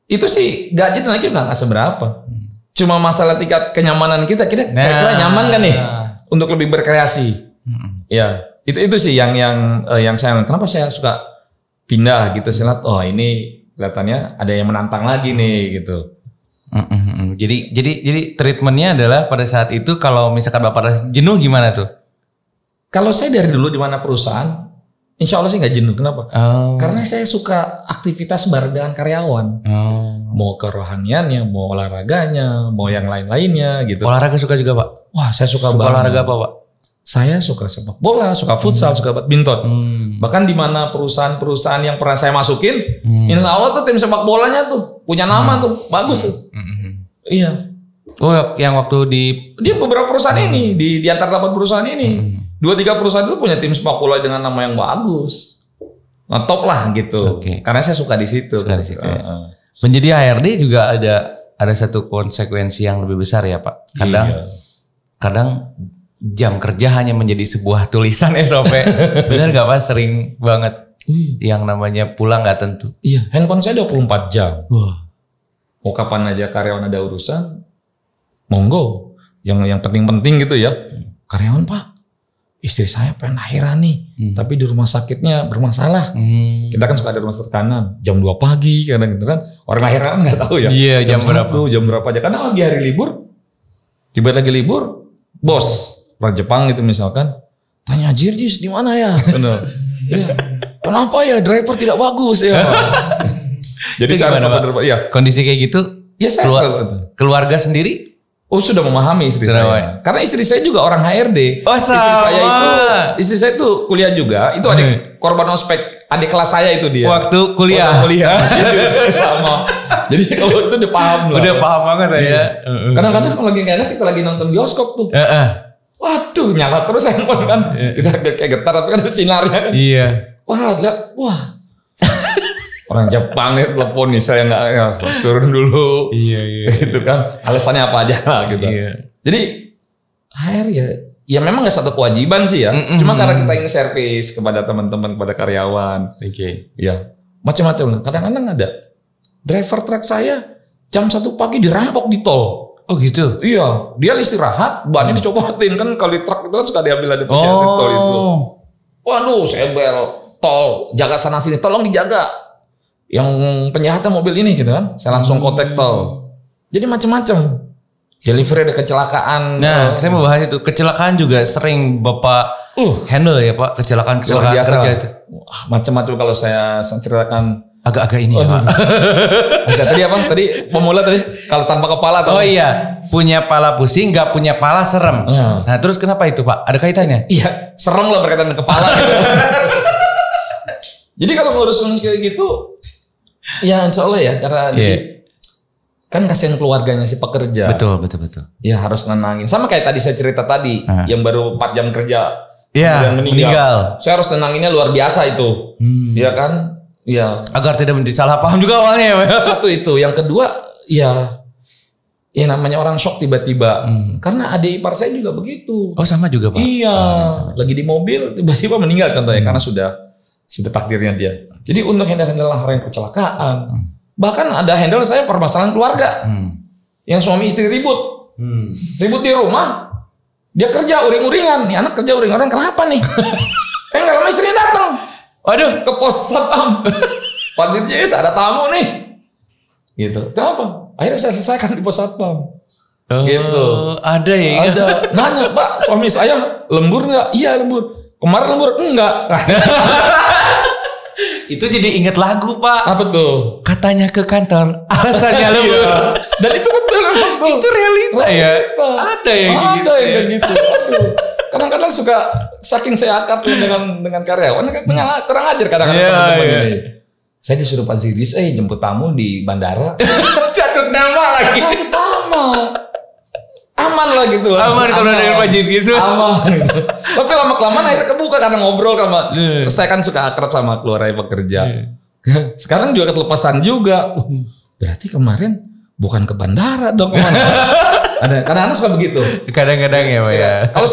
Itu sih gaji naiknya udah nggak seberapa. Cuma masalah tingkat kenyamanan kita kira-kira nyaman kan nih untuk lebih berkreasi. Ya, itu sih yang saya kenapa saya suka pindah gitu. Saya lihat ini kelihatannya ada yang menantang lagi nih gitu. Jadi treatmentnya adalah pada saat itu kalau misalkan Bapak jenuh gimana tuh? Kalau saya dari dulu di mana perusahaan, insya Allah sih nggak jenuh. Kenapa? Karena saya suka aktivitas bareng dengan karyawan. Mau kerohaniannya, mau olahraganya, mau yang lain-lainnya gitu. Olahraga suka juga Pak? Wah, saya suka banget. Olahraga apa Pak? Saya suka sepak bola, suka futsal, suka badminton. Bahkan di mana perusahaan-perusahaan yang pernah saya masukin, insya Allah tuh tim sepak bolanya tuh punya nama tuh, bagus tuh. Iya. Oh, yang waktu dia beberapa perusahaan ini di antara 8 perusahaan ini, 2-3 perusahaan itu punya tim sepak bola dengan nama yang bagus. Nah, top lah gitu. Karena saya suka di situ. Ya. Menjadi HRD juga ada satu konsekuensi yang lebih besar ya Pak. Kadang jam kerja hanya menjadi sebuah tulisan SOP. Benar gak Pak? Sering banget yang namanya pulang gak tentu. Iya, handphone saya 24 jam. Wah. Mau kapan aja karyawan ada urusan, monggo. Yang penting-penting gitu ya. Karyawan Pak, istri saya pengen lahiran nih, tapi di rumah sakitnya bermasalah. Kita kan suka ada rumah sakit kanan. Jam 2 pagi kadang gitu kan. Orang lahiran nggak tahu ya. Iya, jam berapa aja. Karena lagi hari libur, tiba lagi libur, bos orang Jepang gitu misalkan, tanya Jirjis di mana ya? Ya. Kenapa ya driver tidak bagus ya? Jadi ya. Kondisi kayak gitu, ya saya keluarga sendiri sudah memahami istri saya. Karena istri saya juga orang HRD. Istri saya itu kuliah juga. Itu adik korban ospek, adik kelas saya itu dia. Waktu kuliah. Jadi sama. Jadi kalau itu udah paham lah. Udah paham banget ya. Kadang-kadang kalau lagi nggak enak kita lagi nonton bioskop tuh. Waduh, nyala terus handphone kan. Kita kayak getar tapi kan sinarnya kan. Iya. Wah. Orang Jepang nih telepon nih, saya nggak turun dulu. Iya. Gitu kan. Alasannya apa aja lah gitu. Iya. Jadi HR ya memang nggak satu kewajiban sih ya. Cuma karena kita ingin servis kepada teman-teman, kepada karyawan. Ya macam-macam. Kadang-kadang ada driver truk saya jam 1 pagi dirampok di tol. Oh gitu? Iya, dia istirahat, bannya dicopotin kan kalau di truk itu kan suka diambil ada penjaga di tol itu. Waduh, saya bel tol, jaga sana sini, tolong dijaga. Yang penjahatnya mobil ini gitu kan, saya langsung kontak tol. Jadi macam-macam. Delivery ada kecelakaan. Nah, saya mau bahas itu. Kecelakaan juga sering Bapak handle ya Pak, kecelakaan kerja itu. macam-macam kalau saya ceritakan. Agak-agak ini ya, Pak. Tadi apa? Tadi pemula tadi kalau tanpa kepala. Oh iya, punya pala pusing, nggak punya pala serem. Nah terus kenapa itu Pak? Ada kaitannya? Iya, serem lah berkaitan dengan kepala. Gitu. Jadi kalau ngurus kayak gitu, ya insya Allah ya, karena kan kasihan keluarganya si pekerja. Betul. Ya harus nenangin. Sama kayak tadi saya cerita tadi, yang baru 4 jam kerja, yang meninggal. Saya harus nenanginnya luar biasa itu, ya kan? Ya, agar tidak menjadi salah paham juga awalnya ya. Satu itu, yang kedua ya namanya orang shock tiba-tiba. Karena adik ipar saya juga begitu. Oh sama juga Pak. Iya, lagi di mobil tiba-tiba meninggal contohnya karena sudah takdirnya dia. Jadi untuk handle orang yang kecelakaan, bahkan ada handle saya permasalahan keluarga, yang suami istri ribut di rumah, dia kerja uring-uringan, nih anak kerja uring-uringan kenapa nih? Nggak lama istrinya datang. Waduh, ke pos satpam. Pak Sirjis ada tamu nih. Gitu. Kenapa? Akhirnya saya selesaikan di pos satpam. Gitu. Ada ya? Ada. Nanya, Pak, suami saya lembur nggak? Iya lembur. Kemarin lembur? Enggak. Itu jadi ingat lagu Pak. Apa tuh? Katanya ke kantor, alasannya lembur. Dan itu betul. Itu realita ya? Ada yang kayak gitu. Aduh. Kadang-kadang suka saking saya akrab dengan karyawan kan kurang ajar kadang-kadang teman-teman ini. Saya disuruh Pak Ziris jemput tamu di bandara. Catut nama lagi. Catut nama. Aman lah gitu. Aman kalau dengan Pak Ziris. Aman gitu. Tapi lama-kelamaan akhirnya kebuka karena ngobrol sama. Terus saya kan suka akrab sama keluarga pekerja. Sekarang juga ketelepasan juga. Berarti kemarin bukan ke bandara dong kemana? Ada, karena anak suka begitu. Kadang-kadang ya Pak ya. Kalau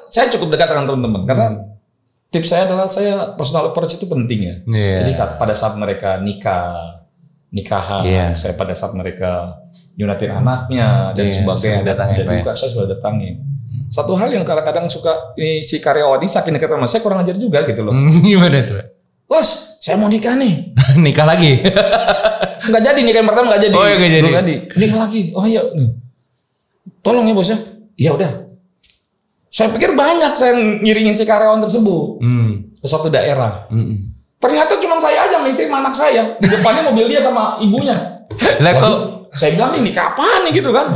saya cukup dekat dengan teman-teman karena tips saya adalah saya personal approach itu penting ya. Jadi pada saat mereka nikahan, saya pada saat mereka nyunatin anaknya dan sebagainya, saya sudah datangin. Satu hal yang kadang-kadang suka ini si karyawan ini saking dekat sama saya kurang ajar juga gitu loh. Gimana tuh? Bos, saya mau nikah nih. Nikah lagi? Nggak jadi, nikah yang pertama nggak jadi. Oh ya nggak jadi. Nikah lagi. Oh iya. Tolong ya bos ya. Ya udah. Saya pikir banyak saya ngiringin si karyawan tersebut ke suatu daerah. Ternyata cuma saya aja, istri sama anak saya. Di depannya mobil dia sama ibunya. Lah kok saya bilang ini kapan nih gitu kan?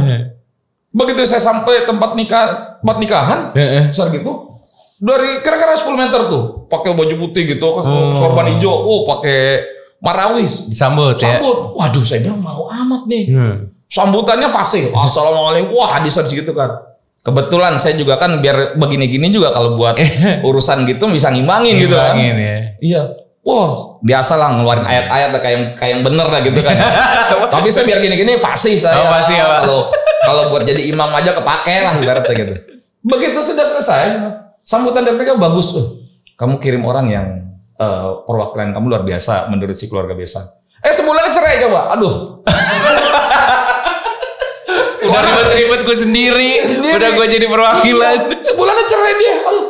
Begitu saya sampai tempat nikahan, besar gitu. Dari kira-kira 10 meter tuh, pakai baju putih gitu, sorban hijau, pakai marawis, disambut ya. Waduh, saya bilang mau amat nih. Sambutannya fasih. Assalamualaikum. Wah, hadisan segitu kan. Kebetulan saya juga kan biar begini-gini juga kalau buat urusan gitu bisa ngimbangin gitu kan. Ya. Iya. Wah, biasa lah ngeluarin ayat-ayat kayak yang bener lah gitu kan. Tapi saya biar gini-gini fasih saya. Fasih ya, kalau buat jadi imam aja kepake lah ibaratnya gitu. Begitu sudah selesai, sambutan dari mereka bagus. Kamu kirim orang yang perwakilan kamu luar biasa menurut si keluarga besan. Sebulan cerai coba. Aduh. Udah ribet-ribet gue sendiri. Udah gue jadi perwakilan. Sebulan cerai dia. Aduh.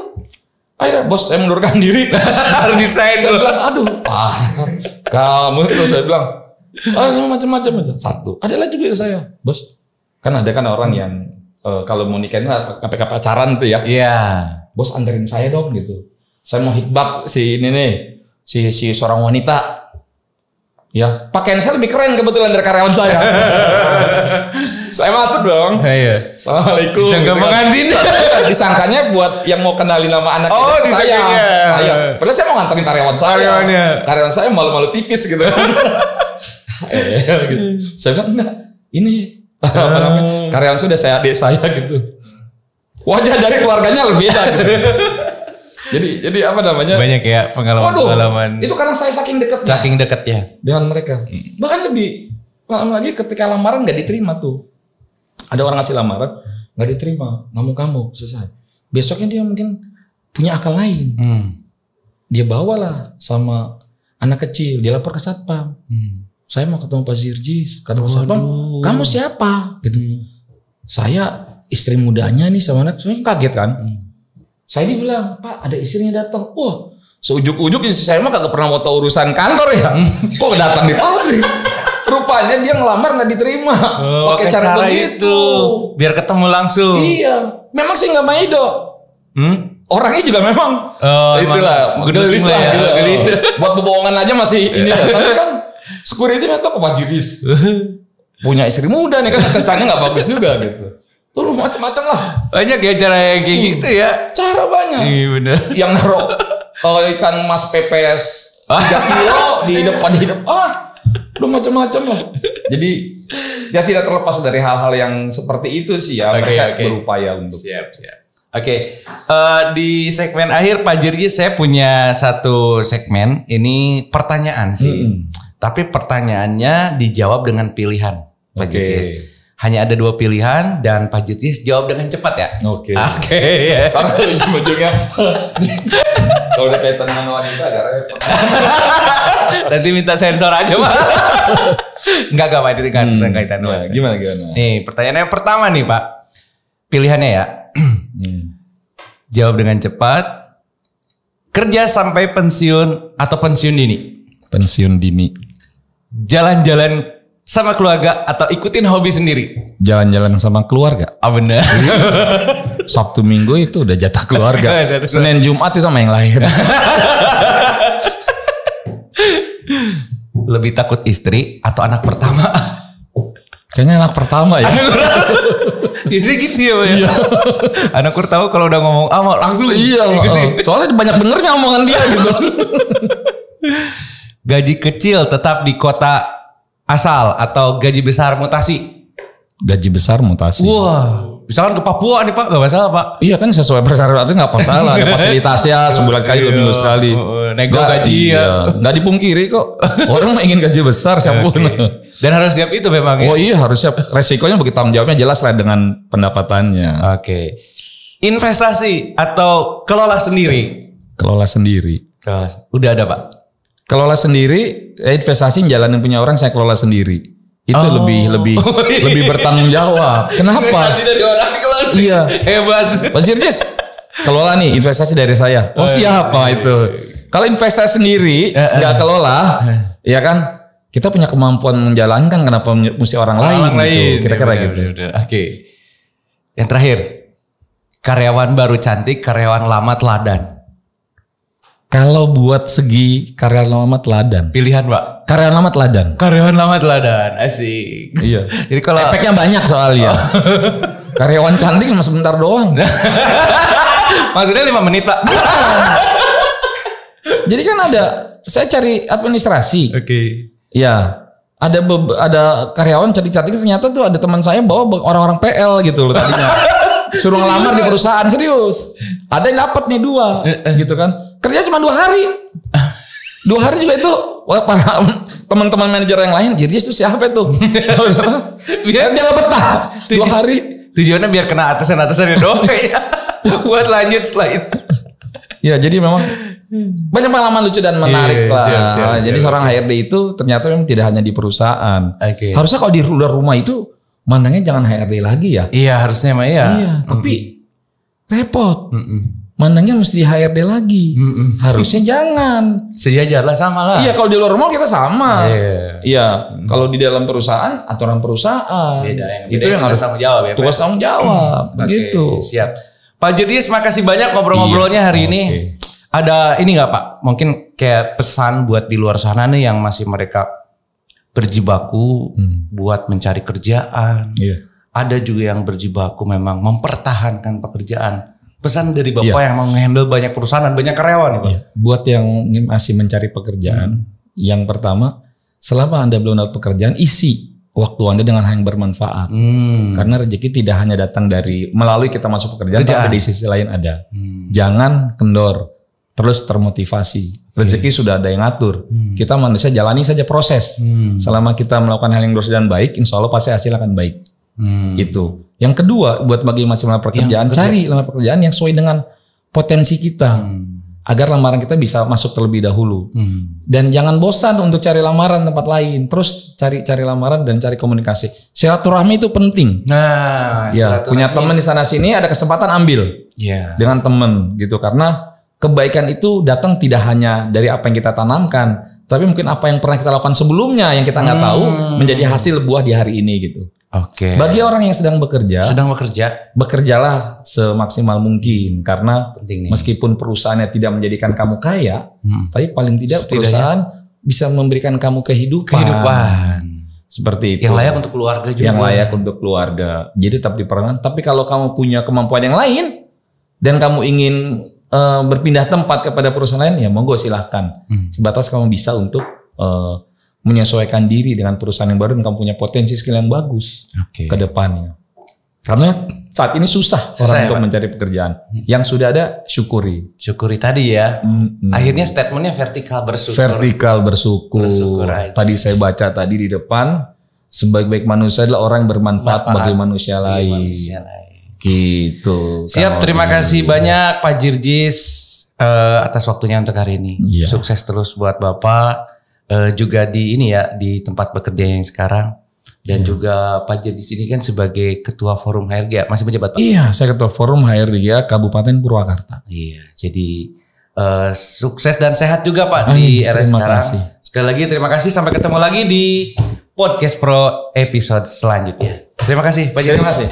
Akhirnya bos saya mundurkan diri. Harus desain. Saya bilang aduh. Kamu terus saya bilang. Macam-macam aja. Satu. Ada lagi juga saya. Bos. Kan ada kan orang yang kalau mau nikahin KPK pacaran tuh ya. Iya. Bos anterin saya dong gitu. Saya mau hitbah si ini nih. Si seorang wanita. Ya, pakaian saya lebih keren kebetulan dari karyawan saya. Saya masuk dong. Assalamualaikum. Disangka pengantin. Disangkanya buat yang mau kenalin nama anak saya. Padahal saya mau nganterin karyawan saya. Karyawan saya malu-malu tipis gitu. Gitu. Saya bilang enggak, ini apa namanya? Karyawan sudah saya adik saya gitu. Wajah dari keluarganya lebih beda gitu. Jadi apa namanya? Banyak ya pengalaman. Itu karena saya saking dekatnya. Saking dekatnya dengan mereka. Bahkan lebih lagi ketika lamaran nggak diterima tuh. Ada orang ngasih lamaran nggak diterima, nggak mau kamu selesai. Besoknya dia mungkin punya akal lain. Dia bawalah sama anak kecil, dia lapor ke satpam. Saya mau ketemu Pak Zirjis. Kata Pak satpam, kamu siapa? Gitu. Saya istri mudanya nih sama anak. Saya kaget kan. Saya dibilang, Pak ada istrinya datang. Wah, seujuk-ujuk saya mah kagak pernah mau tahu urusan kantor ya. Kok datang di pabrik? Rupanya dia ngelamar nggak diterima. Pakai cara begitu. Biar ketemu langsung. Iya, memang sih nggak maido. orangnya juga memang itulah gelis lah gitu. Gelis. Buat bohongan aja masih ini ya. Tapi kan security datang Pak Jiris. Punya istri muda nih kan kesannya nggak bagus juga gitu. Lu macam-macam lah. Banyak ya cara yang kayak gitu ya. Cara banyak. Iya benar. Yang naruh ikan mas pepes 3 kilo di depan. Lu macam-macam lah. Jadi ya tidak terlepas dari hal-hal yang seperti itu sih ya. Mereka berupaya untuk. Siap. Oke. Di segmen akhir Pak Jirgis saya punya satu segmen. Ini pertanyaan sih. Tapi pertanyaannya dijawab dengan pilihan Pak Jirgis. Hanya ada 2 pilihan dan Pak Jirgis jawab dengan cepat ya. Oke. Ya. Taruh ujung-ujungnya. Kalau udah kaitan dengan wanita agak repot. Nanti minta sensor aja Pak. Enggak Pak, itu kaitan wanita. Gimana? Nih pertanyaannya pertama nih Pak. Pilihannya ya. Jawab dengan cepat. Kerja sampai pensiun atau pensiun dini? Pensiun dini. Jalan-jalan sama keluarga atau ikutin hobi sendiri? Jalan-jalan sama keluarga. Benar. Sabtu Minggu itu udah jatah keluarga. Senin Jumat itu sama yang lain. Lebih takut istri atau anak pertama? Kayaknya anak pertama ya. Biasanya gitu ya Pak. Iya. Anak pertama kalau udah ngomong langsung. Iya. Gitu. Soalnya banyak benernya omongan dia gitu. Gaji kecil tetap di kota asal atau gaji besar mutasi? Gaji besar mutasi. Wah, misalkan ke Papua nih Pak, gak masalah Pak. Iya kan sesuai persyaratan gak masalah. Ada fasilitasnya sebulan kali 2 minggu sekali. Nego gaji ya. Gak dipungkiri kok. Orang ingin gaji besar siapapun. Dan harus siap itu memang ya. Oh iya harus siap. Resikonya begitu tanggung jawabnya jelas lah dengan pendapatannya. Oke. Investasi atau kelola sendiri? Kelola sendiri. Udah ada Pak? Kelola sendiri, investasi jalanin punya orang, saya kelola sendiri. Itu lebih bertanggung jawab. Kenapa? Investasi dari orang kelola. Iya. Hebat. Mas Jirgis, kelola nih investasi dari saya. Oh siapa itu? Kalau investasi sendiri nggak kelola, ya kan kita punya kemampuan menjalankan. Kenapa mesti orang lain? Gitu. Kira-kira gitu. Oke. Yang terakhir, karyawan baru cantik, karyawan lama teladan. Kalau buat segi karyawan lama teladan, pilihan Pak. Karyawan lama teladan. Karyawan lama teladan, asik. Iya. Jadi kalau efeknya banyak soalnya. Karyawan cantik cuma sebentar doang. Maksudnya 5 menit Pak. Jadi kan saya cari administrasi. Oke. Iya. Ada karyawan cantik-cantik ternyata tuh ada teman saya bawa orang-orang PL gitu loh tadinya. Suruh ngelamar di perusahaan serius. Ada yang dapat nih 2 gitu kan. Kerja cuma 2 hari. 2 hari juga itu para teman-teman manajer yang lain. Jadi itu siapa itu? Biar dia gak betah. 2 hari. Tujuannya biar kena atasan-atasannya doang ya. Buat lanjut setelah itu. Ya jadi memang banyak pengalaman lucu dan menarik lah. Siap. Jadi seorang HRD itu ternyata memang tidak hanya di perusahaan. Harusnya kalau di luar rumah itu mandangnya jangan HRD lagi ya. Iya harusnya mah ya. Iya tapi repot. Mandangnya mesti di HRD lagi. Harusnya jangan. Sejajar lah sama lah. Iya kalau di luar rumah kita sama. Iya. Kalau di dalam perusahaan aturan perusahaan. Beda itu yang harus tanggung jawab ya. Tugas tanggung jawab. Gitu. Siap. Pak Jirgis makasih banyak ngobrol-ngobrolnya hari ini. Ada ini nggak Pak? Mungkin kayak pesan buat di luar sana nih yang masih mereka berjibaku buat mencari kerjaan. Ada juga yang berjibaku memang mempertahankan pekerjaan. Pesan dari Bapak yang mau handle banyak perusahaan dan banyak karyawan nih Pak. Buat yang masih mencari pekerjaan, yang pertama, selama Anda belum dapat pekerjaan, isi waktu Anda dengan hal yang bermanfaat. Karena rezeki tidak hanya datang melalui kita masuk pekerjaan, tapi di sisi lain ada. Jangan kendor, terus termotivasi. Rezeki sudah ada yang ngatur. Kita manusia jalani saja proses. Selama kita melakukan hal yang lurus dan baik, insya Allah pasti hasil akan baik. Itu. Yang kedua, buat bagi masih melamar pekerjaan, cari lamar pekerjaan yang sesuai dengan potensi kita, agar lamaran kita bisa masuk terlebih dahulu. Dan jangan bosan untuk cari lamaran tempat lain, terus cari lamaran dan cari komunikasi. Silaturahmi itu penting. Nah, punya teman di sana sini ada kesempatan ambil dengan teman gitu, karena kebaikan itu datang tidak hanya dari apa yang kita tanamkan, tapi mungkin apa yang pernah kita lakukan sebelumnya yang kita nggak tahu menjadi hasil buah di hari ini gitu. Oke. Bagi orang yang sedang bekerja, bekerjalah semaksimal mungkin karena meskipun perusahaannya tidak menjadikan kamu kaya, tapi paling tidak perusahaan bisa memberikan kamu kehidupan. Seperti itu. Yang layak untuk keluarga juga. Yang layak untuk keluarga. Jadi tetap diperankan. Tapi kalau kamu punya kemampuan yang lain dan kamu ingin berpindah tempat kepada perusahaan lain, ya monggo silahkan. Sebatas kamu bisa untuk menyesuaikan diri dengan perusahaan yang baru dan kamu punya potensi skill yang bagus ke depannya. Karena saat ini susah orang untuk mencari pekerjaan. Yang sudah ada syukuri. Syukuri tadi ya. Akhirnya statementnya vertikal bersyukur. Vertikal bersyukur. Tadi saya baca tadi di depan, sebaik-baik manusia adalah orang yang bermanfaat bagi manusia lain. Gitu. Siap, terima kasih banyak Pak Jirjis atas waktunya untuk hari ini. Sukses terus buat Bapak. Juga di ini ya, di tempat bekerja yang sekarang, dan juga Pak J di sini kan sebagai ketua forum HRG, masih menjabat Pak? Iya, saya ketua forum HRG Kabupaten Purwakarta. Iya, jadi sukses dan sehat juga Pak di era sekarang. Sekali lagi terima kasih, sampai ketemu lagi di Podcast Pro episode selanjutnya. Terima kasih Pak J. Terima kasih.